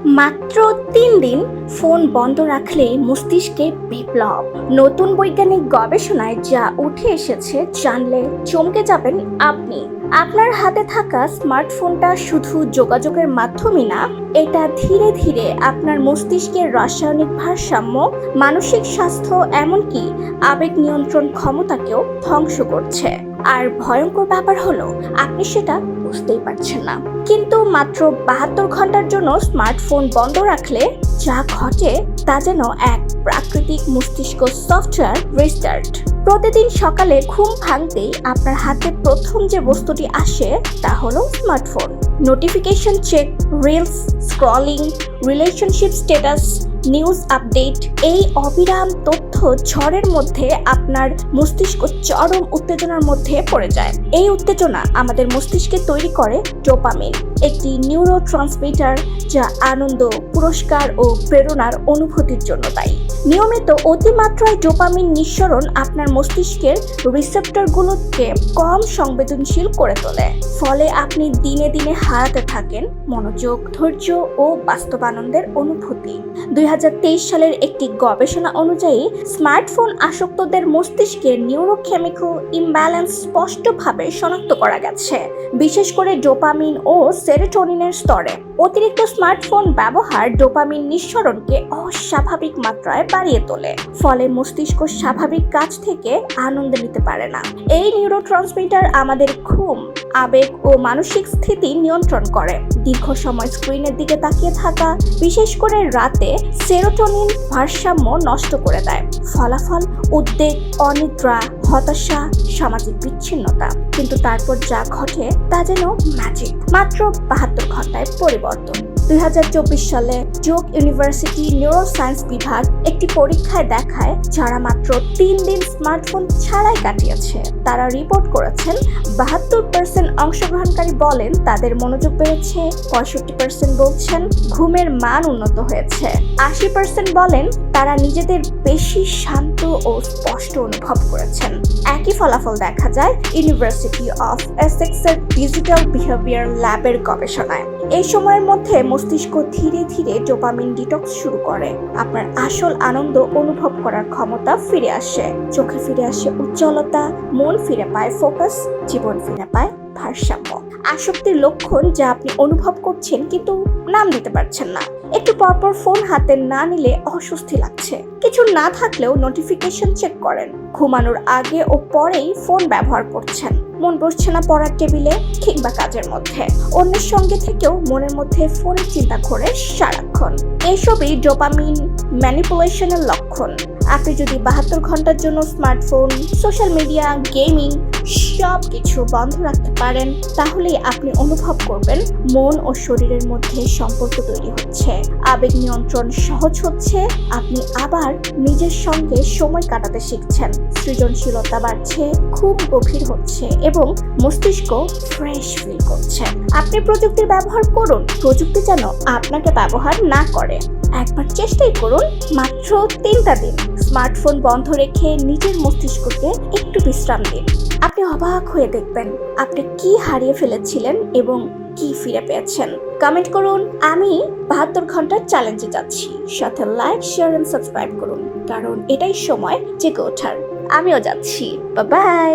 মাত্র ৩ দিন ফোন বন্ধ রাখলেই মস্তিষ্কে বিপ্লব। নতুন বৈজ্ঞানিক গবেষণায় যা উঠে এসেছে জানলে চমকে যাবেন আপনি। আপনার হাতে থাকা স্মার্টফোনটা শুধু যোগাযোগের মাধ্যমই না, এটা ধীরে ধীরে আপনার মস্তিষ্কের রাসায়নিক ভারসাম্য, মানসিক স্বাস্থ্য, এমনকি আবেগ নিয়ন্ত্রণ ক্ষমতাকেও ধ্বংস করছে। আর ভয়ঙ্কর ব্যাপার হলো আপনি সেটা বুঝতেই পারছেন না। কিন্তু মাত্র ৭২ ঘন্টার জন্য স্মার্টফোন বন্ধ রাখলে যা ঘটে তা যেন এক প্রাকৃতিক মস্তিষ্ক সফটওয়্যার রিস্টার্ট। প্রতিদিন সকালে ঘুম ভাঙতেই আপনার হাতে প্রথম যে বস্তুটি আসে তা হলো smartphone. Notification check, reels scrolling, relationship status, news update, এই অবিরাম তথ্য ঝড়ের মধ্যে আপনার মস্তিষ্ক চরম উত্তেজনার মধ্যে পড়ে যায়। এই উত্তেজনা আমাদের মস্তিষ্কে তৈরি করে ডোপামিন, একটি নিউরো ট্রান্সমিটার যা আনন্দ, পুরস্কার ও প্রেরণার অনুভূতির জন্য দায়ী। নিয়মিত অতিমাত্রায় ডোপামিন নিঃসরণ আপনার মস্তিষ্কের রিসেপ্টরগুলোকে কম সংবেদনশীল করে তোলে। ফলে আপনি দিনে দিনে হারাতে থাকেন মনোযোগ, ধৈর্য ও বাস্তবানন্দের অনুভূতি। ২০২৩ সালের একটি গবেষণা অনুযায়ী স্মার্টফোন আসক্তদের মস্তিষ্কের নিউরোকেমিক্যাল ইমব্যালেন্স স্পষ্টভাবে শনাক্ত করা গেছে, বিশেষ করে ডোপামিন ও সেরোটোনিনের স্তরে। অতিরিক্ত স্মার্টফোন ব্যবহার ডোপামিন নিঃসরণকে অস্বাভাবিক মাত্রায় বাড়িয়ে তোলে, ফলে মস্তিষ্ক স্বাভাবিক কাজ থেকে আনন্দ নিতে পারে না। এই নিউরোট্রান্সমিটার আমাদের ঘুম, আবেগ ও মানসিক স্থিতি নিয়ন্ত্রণ করে। দীর্ঘ সময় স্ক্রিনের দিকে তাকিয়ে থাকা, বিশেষ করে রাতে, সেরোটোনিন ভারসাম্য নষ্ট করে দেয়। ফলাফল উদ্বেগ, অনিদ্রা, হতাশা, সামাজিক বিচ্ছিন্নতা। কিন্তু তারপর যা ঘটে তা যেন ম্যাজিক। মাত্র ৭২ ঘন্টায় পরিবর্তন। ২০২৪ সালে ডিউক ইউনিভার্সিটি নিউরোসায়েন্স বিভাগ একটি পরীক্ষায় দেখায় যারা মাত্র ৩ দিন স্মার্টফোন ছাড়াই কাটিয়েছে তারা রিপোর্ট করেছেন ৭২% অংশগ্রহণকারী বলেন তাদের মনোযোগ বেড়েছে, ৬৫% বলছেন ঘুমের মান উন্নত হয়েছে, ৮০% বলেন তারা নিজেদের বেশি শান্ত ও স্পষ্ট অনুভব করেছেন। একই ফলাফল দেখা যায় ইউনিভার্সিটি অফ এসেক্সের ডিজিটাল বিহেভিয়ার ল্যাবের গবেষণায়। এই সময়ের মধ্যে মস্তিষ্ক ধীরে ধীরে ডোপামিন ডিটক্স শুরু করে। আপনার আসল আনন্দ অনুভব করার ক্ষমতা ফিরে আসে, চোখে ফিরে আসে উজ্জ্বলতা, মন ফিরে পায় ফোকাস, জীবন ফিরে পায় ভারসাম্য। আসক্তির লক্ষণ যা আপনি অনুভব করছেন কিন্তু নাম দিতে পারছেন না। একটু পরপর ফোন হাতে না নিলে অস্বস্তি লাগছে, কিছু না থাকলেও নোটিফিকেশন চেক করেন, ঘুমানোর আগে ও পরেই ফোন ব্যবহার করছেন, মন বসছে না পড়ার টেবিলে কিংবা কাজের মধ্যে, অন্যের সঙ্গে থেকেও মনের মধ্যে ফোনের চিন্তা ঘোরে সারাক্ষণ। এসবই ডোপামিন ম্যানিপুলেশনের লক্ষণ। আপনি যদি ৭২ ঘন্টার জন্য স্মার্টফোন, সোশ্যাল মিডিয়া, গেমিং সব কিছু বন্ধ রাখতে পারেন, তাহলেই আপনি অনুভব করবেন মন ও শরীরের মধ্যে সম্পর্ক তৈরি হচ্ছে, আবেগ নিয়ন্ত্রণ সহজ হচ্ছে, আপনি আবার নিজের সঙ্গে সময় কাটাতে শিখছেন, সৃজনশীলতা বাড়ছে, খুব গভীর হচ্ছে এবং মস্তিষ্ক ফ্রেশ ফিল করছে। আপনি প্রযুক্তির ব্যবহার করুন, প্রযুক্তি যেন আপনাকে ব্যবহার না করে। একবার চেষ্টাই করুন, মাত্র ৩টা দিন স্মার্টফোন বন্ধ রেখে নিজের মস্তিষ্ককে একটু বিশ্রাম দিন। আপনি অবাক হয়ে দেখবেন আপনি কি হারিয়ে ফেলেছিলেন এবং কি ফিরে পেয়েছেন। কমেন্ট করুন, আমি ৭২ ঘন্টার চ্যালেঞ্জে যাচ্ছি। সাথে লাইক, শেয়ার এন্ড সাবস্ক্রাইব করুন, কারণ এটাই সময় জেগে ওঠার। আমিও যাচ্ছি। Bye bye.